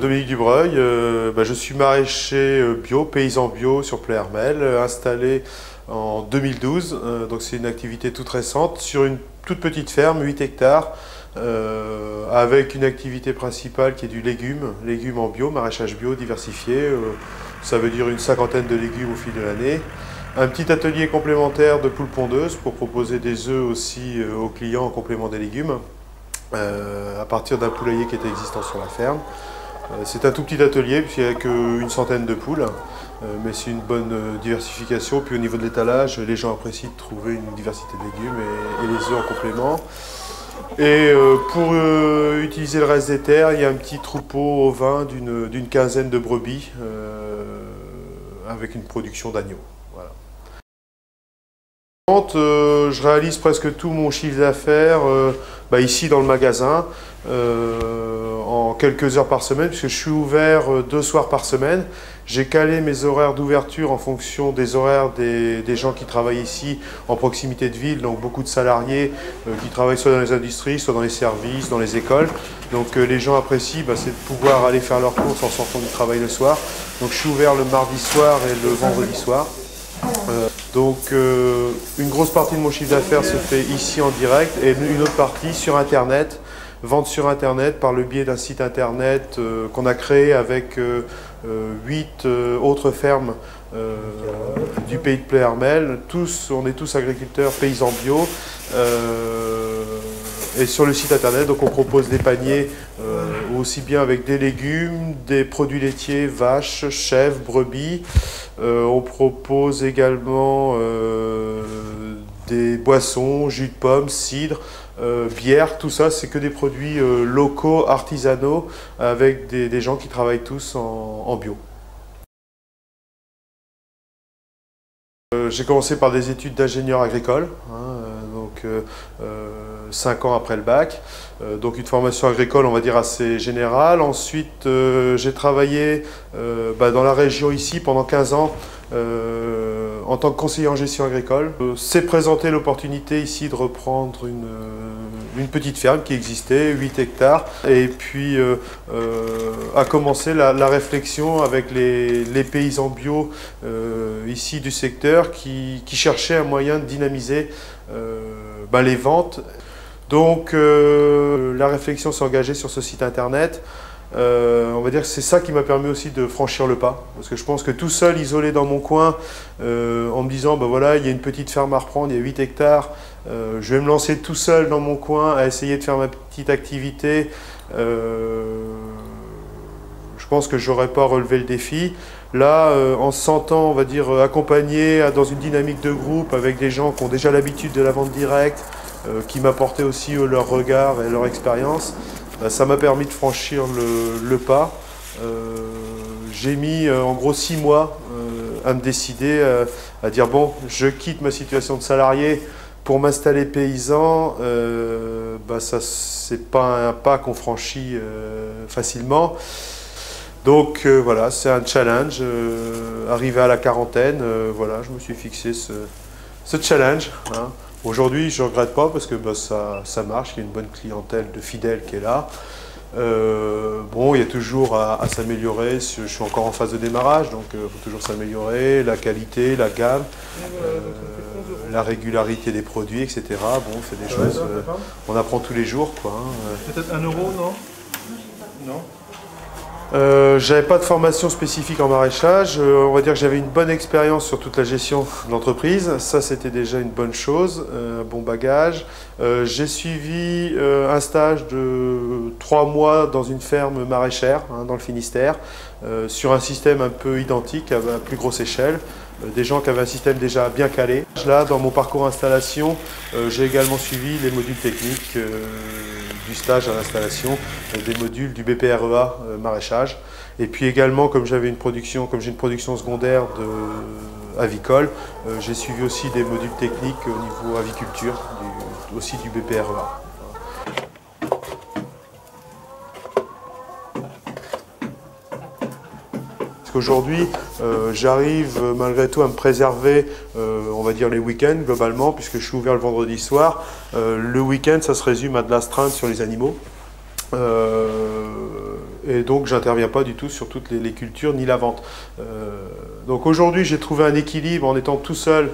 Dominique Dubreuil, je suis maraîcher bio, paysan bio sur Pleyhermel, installé en 2012. Donc c'est une activité toute récente sur une toute petite ferme, 8 hectares, avec une activité principale qui est du légumes en bio, maraîchage bio diversifié. Ça veut dire une cinquantaine de légumes au fil de l'année. Un petit atelier complémentaire de poules pondeuses pour proposer des œufs aussi aux clients en complément des légumes, à partir d'un poulailler qui était existant sur la ferme. C'est un tout petit atelier puisqu'il n'y a qu'une centaine de poules, mais c'est une bonne diversification. Puis au niveau de l'étalage, les gens apprécient de trouver une diversité de légumes et les œufs en complément. Et pour utiliser le reste des terres, il y a un petit troupeau ovin d'une quinzaine de brebis avec une production d'agneaux. Voilà. Je réalise presque tout mon chiffre d'affaires ici dans le magasin en quelques heures par semaine, puisque je suis ouvert 2 soirs par semaine. J'ai calé mes horaires d'ouverture en fonction des horaires des gens qui travaillent ici en proximité de ville, donc beaucoup de salariés qui travaillent soit dans les industries, soit dans les services, dans les écoles. Donc les gens apprécient, c'est de pouvoir aller faire leurs courses en sortant du travail le soir. Donc je suis ouvert le mardi soir et le vendredi soir. Une grosse partie de mon chiffre d'affaires se fait ici en direct et une autre partie sur Internet, vente sur Internet par le biais d'un site Internet qu'on a créé avec 8 autres fermes du pays de Pleyhermel. On est tous agriculteurs paysans bio. Et sur le site Internet, donc on propose des paniers aussi bien avec des légumes, des produits laitiers, vaches, chèvres, brebis. On propose également des boissons, jus de pomme, cidre, bière. Tout ça, c'est que des produits locaux, artisanaux, avec des gens qui travaillent tous en bio. J'ai commencé par des études d'ingénieur agricole, 5 ans après le bac, donc une formation agricole on va dire assez générale. Ensuite j'ai travaillé dans la région ici pendant 15 ans en tant que conseiller en gestion agricole. S'est présentée l'opportunité ici de reprendre une petite ferme qui existait, 8 hectares, et puis a commencé la réflexion avec les paysans bio ici du secteur qui cherchaient un moyen de dynamiser les ventes. Donc la réflexion s'est engagée sur ce site internet. On va dire que c'est ça qui m'a permis aussi de franchir le pas. Parce que je pense que tout seul, isolé dans mon coin, en me disant, voilà, il y a une petite ferme à reprendre, il y a 8 hectares, je vais me lancer tout seul dans mon coin à essayer de faire ma petite activité. Je pense que je n'aurais pas relevé le défi. Là, en se sentant, on va dire, accompagné dans une dynamique de groupe avec des gens qui ont déjà l'habitude de la vente directe, qui m'apportaient aussi leur regard et leur expérience, ça m'a permis de franchir le pas. J'ai mis en gros 6 mois à me décider à dire bon, je quitte ma situation de salarié pour m'installer paysan. C'est pas un pas qu'on franchit facilement. Donc voilà, c'est un challenge. Arrivé à la quarantaine, voilà, je me suis fixé ce challenge. Hein. Aujourd'hui, je ne regrette pas parce que ça marche, il y a une bonne clientèle de fidèles qui est là. Il y a toujours à s'améliorer, je suis encore en phase de démarrage, donc il faut toujours s'améliorer, la qualité, la gamme, la régularité des produits, etc. Bon, c'est des choses, on apprend tous les jours, quoi. Hein. Peut-être 1 €, non? Non. J'avais pas de formation spécifique en maraîchage, on va dire que j'avais une bonne expérience sur toute la gestion de l'entreprise, ça c'était déjà une bonne chose, un bon bagage. J'ai suivi un stage de 3 mois dans une ferme maraîchère dans le Finistère, sur un système un peu identique à plus grosse échelle, des gens qui avaient un système déjà bien calé. Là, dans mon parcours installation, j'ai également suivi les modules techniques du stage à l'installation, des modules du BPREA maraîchage. Et puis également, comme j'ai une production secondaire avicole, j'ai suivi aussi des modules techniques au niveau aviculture, aussi du BPREA. Parce qu'aujourd'hui, j'arrive malgré tout à me préserver, on va dire les week-ends globalement, puisque je suis ouvert le vendredi soir. Le week-end, ça se résume à de l'astreinte sur les animaux. et donc j'interviens pas du tout sur toutes les cultures ni la vente. Donc aujourd'hui j'ai trouvé un équilibre en étant tout seul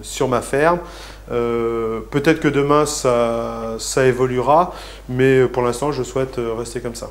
sur ma ferme. Peut-être que demain ça évoluera, mais pour l'instant je souhaite rester comme ça.